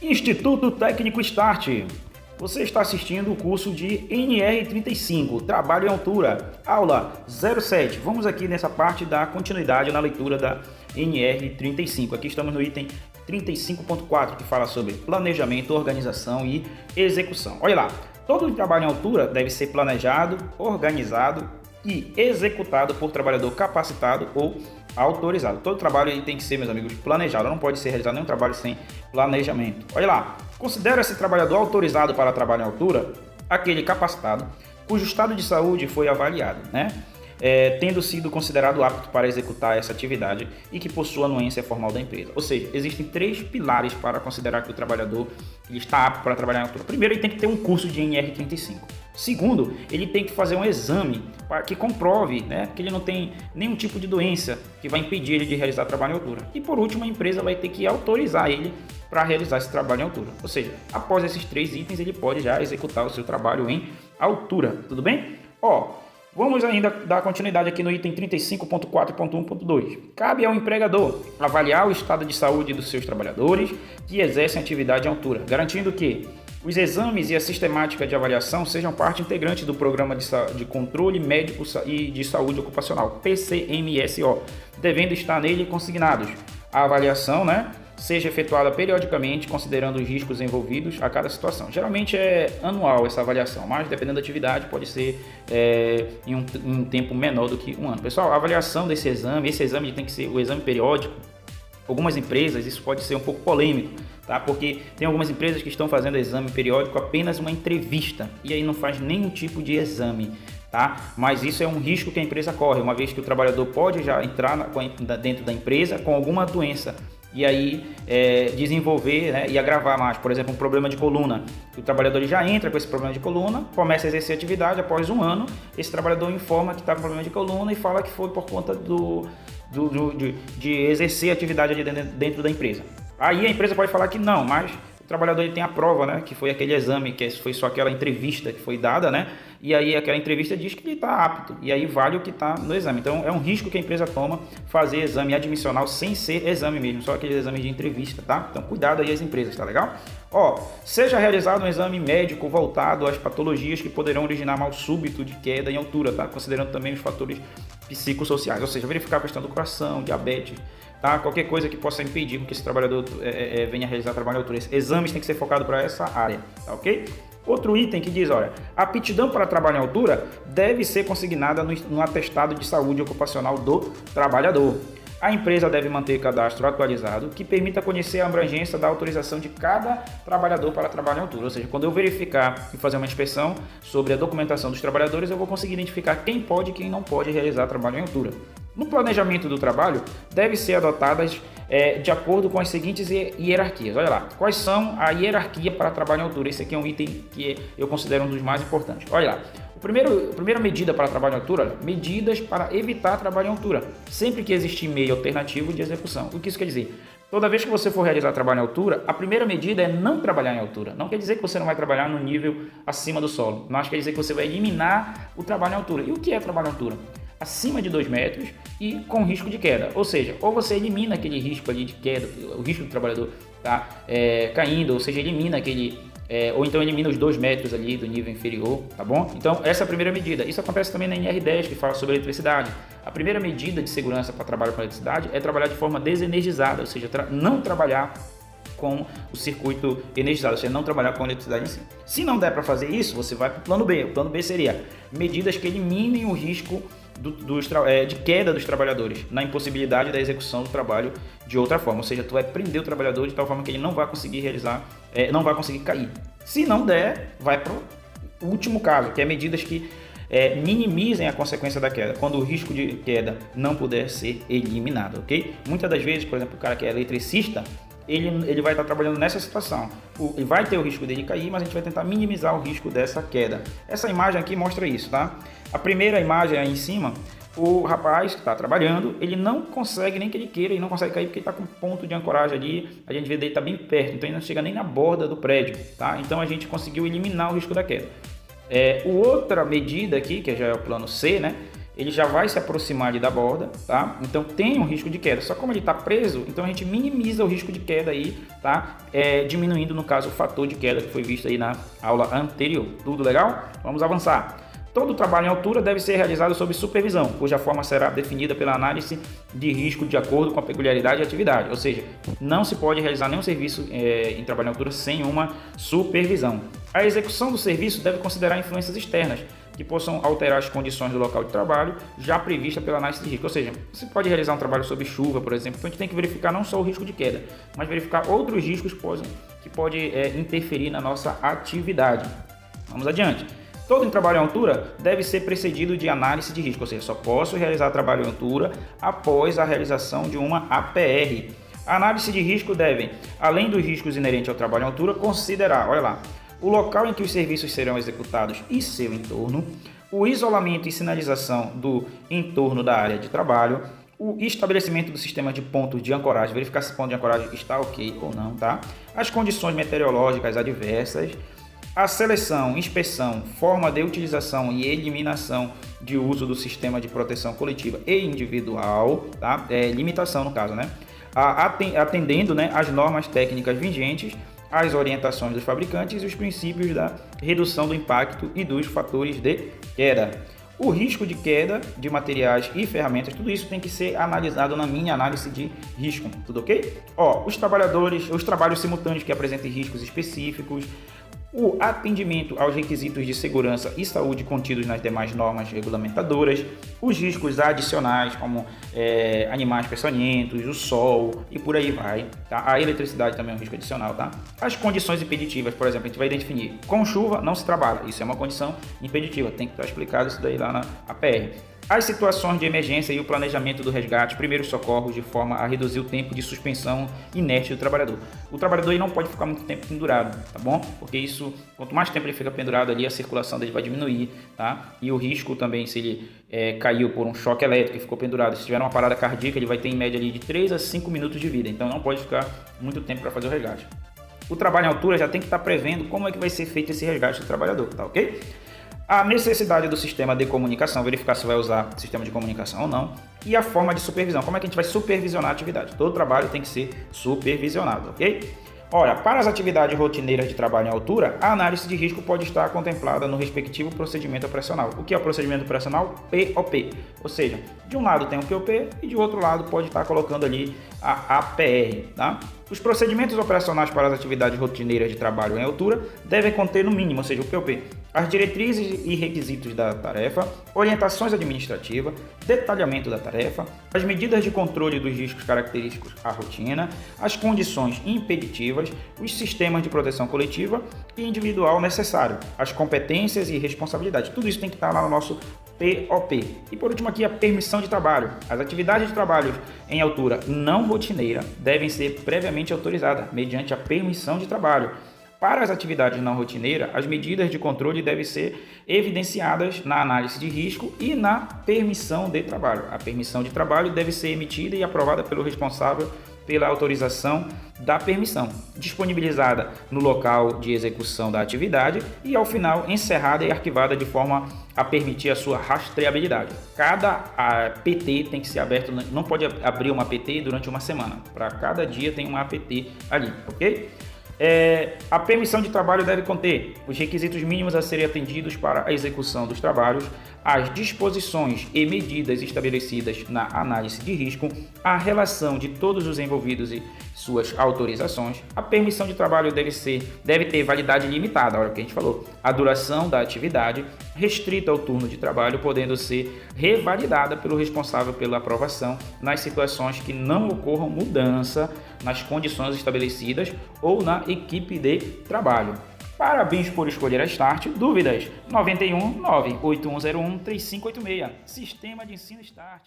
Instituto Técnico Start. Você está assistindo o curso de NR35, Trabalho em Altura, aula 07. Vamos aqui nessa parte da continuidade na leitura da NR35. Aqui estamos no item 35.4, que fala sobre planejamento, organização e execução. Olha lá, todo trabalho em altura deve ser planejado, organizado e executado por trabalhador capacitado ou autorizado. Todo trabalho aí tem que ser, meus amigos, planejado. Não pode ser realizado nenhum trabalho sem planejamento. Olha lá, considera-se trabalhador autorizado para trabalho em altura aquele capacitado cujo estado de saúde foi avaliado, tendo sido considerado apto para executar essa atividade e que possua anuência formal da empresa. Ou seja, existem 3 pilares para considerar que o trabalhador está apto para trabalhar em altura. Primeiro, ele tem que ter um curso de NR35. Segundo, ele tem que fazer um exame que comprove que ele não tem nenhum tipo de doença que vai impedir ele de realizar trabalho em altura. E por último, a empresa vai ter que autorizar ele para realizar esse trabalho em altura. Ou seja, após esses 3 itens, ele pode já executar o seu trabalho em altura. Tudo bem? Vamos ainda dar continuidade aqui no item 35.4.1.2. Cabe ao empregador avaliar o estado de saúde dos seus trabalhadores que exercem atividade em altura, garantindo que os exames e a sistemática de avaliação sejam parte integrante do Programa de Controle Médico e de Saúde Ocupacional, PCMSO, devendo estar nele consignados a avaliação, seja efetuada periodicamente, considerando os riscos envolvidos a cada situação. Geralmente é anual essa avaliação, mas dependendo da atividade pode ser em um tempo menor do que um ano. Pessoal, a avaliação desse exame tem que ser o exame periódico. Algumas empresas, isso pode ser um pouco polêmico, porque tem algumas empresas que estão fazendo exame periódico apenas uma entrevista, e aí não faz nenhum tipo de exame. Mas isso é um risco que a empresa corre, uma vez que o trabalhador pode já entrar dentro da empresa com alguma doença, e aí desenvolver e agravar mais, por exemplo, um problema de coluna. O trabalhador já entra com esse problema de coluna, começa a exercer atividade, após um ano, esse trabalhador informa que está com problema de coluna e fala que foi por conta de exercer atividade ali dentro da empresa. Aí a empresa pode falar que não, mas o trabalhador ele tem a prova, que foi aquele exame, que foi só aquela entrevista que foi dada, e aí aquela entrevista diz que ele está apto, e aí vale o que está no exame. Então é um risco que a empresa toma fazer exame admissional sem ser exame mesmo, só aquele exame de entrevista, Então cuidado aí as empresas, tá legal? Seja realizado um exame médico voltado às patologias que poderão originar mal súbito de queda em altura, considerando também os fatores psicossociais, ou seja, verificar a questão do coração, diabetes, qualquer coisa que possa impedir que esse trabalhador venha realizar trabalho em altura. Esses exames têm que ser focados para essa área, ok? Outro item que diz, a aptidão para trabalho em altura deve ser consignada no atestado de saúde ocupacional do trabalhador. A empresa deve manter cadastro atualizado que permita conhecer a abrangência da autorização de cada trabalhador para trabalho em altura. Ou seja, quando eu verificar e fazer uma inspeção sobre a documentação dos trabalhadores, eu vou conseguir identificar quem pode e quem não pode realizar trabalho em altura. No planejamento do trabalho, deve ser adotadas de acordo com as seguintes hierarquias. Olha lá, quais são a hierarquia para trabalho em altura? Esse aqui é um item que eu considero um dos mais importantes. Olha lá, a primeira medida para trabalho em altura, medidas para evitar trabalho em altura, sempre que existir meio alternativo de execução. O que isso quer dizer? Toda vez que você for realizar trabalho em altura, a primeira medida é não trabalhar em altura. Não quer dizer que você não vai trabalhar no nível acima do solo, mas quer dizer que você vai eliminar o trabalho em altura. E o que é trabalho em altura? Acima de 2 metros e com risco de queda. Ou seja, ou você elimina aquele risco ali de queda, o risco do trabalhador caindo, ou seja, elimina ou então elimina os 2 metros ali do nível inferior, tá bom? Então, essa é a primeira medida. Isso acontece também na NR10, que fala sobre eletricidade. A primeira medida de segurança para trabalho com eletricidade é trabalhar de forma desenergizada, ou seja, não trabalhar com o circuito energizado, ou seja, não trabalhar com a eletricidade em si. Se não der para fazer isso, você vai para o plano B. O plano B seria medidas que eliminem o risco de queda dos trabalhadores, na impossibilidade da execução do trabalho de outra forma, ou seja, tu vai prender o trabalhador de tal forma que ele não vai conseguir realizar, não vai conseguir cair. Se não der, vai para o último caso, que é medidas que minimizem a consequência da queda, quando o risco de queda não puder ser eliminado, ok? Muitas das vezes, por exemplo, o cara que é eletricista, ele vai estar trabalhando nessa situação, ele vai ter o risco dele cair, mas a gente vai tentar minimizar o risco dessa queda. Essa imagem aqui mostra isso, A primeira imagem aí em cima, o rapaz que está trabalhando, ele não consegue, nem que ele queira, ele não consegue cair porque ele está com ponto de ancoragem ali, a gente vê dele está bem perto, então ele não chega nem na borda do prédio, Então a gente conseguiu eliminar o risco da queda. Outra medida aqui, que já é o plano C, ele já vai se aproximar da borda, tá? Então tem um risco de queda. Só como ele está preso, então a gente minimiza o risco de queda aí, tá? Diminuindo, no caso, o fator de queda que foi visto aí na aula anterior. Tudo legal? Vamos avançar. Todo trabalho em altura deve ser realizado sob supervisão, cuja forma será definida pela análise de risco de acordo com a peculiaridade e atividade. Ou seja, não se pode realizar nenhum serviço em trabalho em altura sem uma supervisão. A execução do serviço deve considerar influências externas, que possam alterar as condições do local de trabalho já prevista pela análise de risco. Ou seja, você pode realizar um trabalho sob chuva, por exemplo, então a gente tem que verificar não só o risco de queda, mas verificar outros riscos que podem interferir na nossa atividade. Vamos adiante. Todo trabalho em altura deve ser precedido de análise de risco, ou seja, só posso realizar trabalho em altura após a realização de uma APR. A análise de risco deve, além dos riscos inerentes ao trabalho em altura, considerar, olha lá, o local em que os serviços serão executados e seu entorno, o isolamento e sinalização do entorno da área de trabalho, o estabelecimento do sistema de pontos de ancoragem, verificar se o ponto de ancoragem está ok ou não, tá? As condições meteorológicas adversas, a seleção, inspeção, forma de utilização e eliminação de uso do sistema de proteção coletiva e individual, tá? Limitação no caso, né? Atendendo, né, as normas técnicas vigentes, as orientações dos fabricantes e os princípios da redução do impacto e dos fatores de queda. O risco de queda de materiais e ferramentas, tudo isso tem que ser analisado na minha análise de risco, tudo ok? Os trabalhos simultâneos que apresentem riscos específicos, o atendimento aos requisitos de segurança e saúde contidos nas demais normas regulamentadoras, os riscos adicionais como animais peçonhentos, o sol e por aí vai, tá? A eletricidade também é um risco adicional, tá? As condições impeditivas, por exemplo, a gente vai definir, com chuva não se trabalha, isso é uma condição impeditiva, tem que estar explicado isso daí lá na APR. As situações de emergência e o planejamento do resgate, primeiros socorros, de forma a reduzir o tempo de suspensão inerte do trabalhador. O trabalhador ele não pode ficar muito tempo pendurado, tá bom? Porque isso, quanto mais tempo ele fica pendurado ali, a circulação dele vai diminuir, tá? E o risco também, se ele caiu por um choque elétrico e ficou pendurado, se tiver uma parada cardíaca, ele vai ter em média ali de 3 a 5 minutos de vida, então não pode ficar muito tempo para fazer o resgate. O trabalho em altura já tem que estar prevendo como é que vai ser feito esse resgate do trabalhador, tá ok? A necessidade do sistema de comunicação, verificar se vai usar sistema de comunicação ou não, e a forma de supervisão, como é que a gente vai supervisionar a atividade. Todo trabalho tem que ser supervisionado, ok? Ora, para as atividades rotineiras de trabalho em altura, a análise de risco pode estar contemplada no respectivo procedimento operacional. O que é o procedimento operacional? POP. Ou seja, de um lado tem o POP e de outro lado pode estar colocando ali a APR, tá? Os procedimentos operacionais para as atividades rotineiras de trabalho em altura devem conter no mínimo, ou seja, o POP, as diretrizes e requisitos da tarefa, orientações administrativas, detalhamento da tarefa, as medidas de controle dos riscos característicos à rotina, as condições impeditivas, os sistemas de proteção coletiva e individual necessário, as competências e responsabilidades. Tudo isso tem que estar lá no nosso POP. E por último aqui a permissão de trabalho. As atividades de trabalho em altura não rotineira devem ser previamente autorizadas mediante a permissão de trabalho. Para as atividades não rotineiras, as medidas de controle devem ser evidenciadas na análise de risco e na permissão de trabalho. A permissão de trabalho deve ser emitida e aprovada pelo responsável pela autorização da permissão, disponibilizada no local de execução da atividade e, ao final, encerrada e arquivada de forma a permitir a sua rastreabilidade. Cada PT tem que ser aberto, não pode abrir uma PT durante uma semana. Para cada dia tem uma APT ali, ok? A permissão de trabalho deve conter os requisitos mínimos a serem atendidos para a execução dos trabalhos, as disposições e medidas estabelecidas na análise de risco, a relação de todos os envolvidos e suas autorizações. A permissão de trabalho deve ter validade limitada, olha o que a gente falou, a duração da atividade restrita ao turno de trabalho, podendo ser revalidada pelo responsável pela aprovação nas situações que não ocorram mudança nas condições estabelecidas ou na equipe de trabalho. Parabéns por escolher a Start. Dúvidas? 91 98101 3586. Sistema de Ensino Start.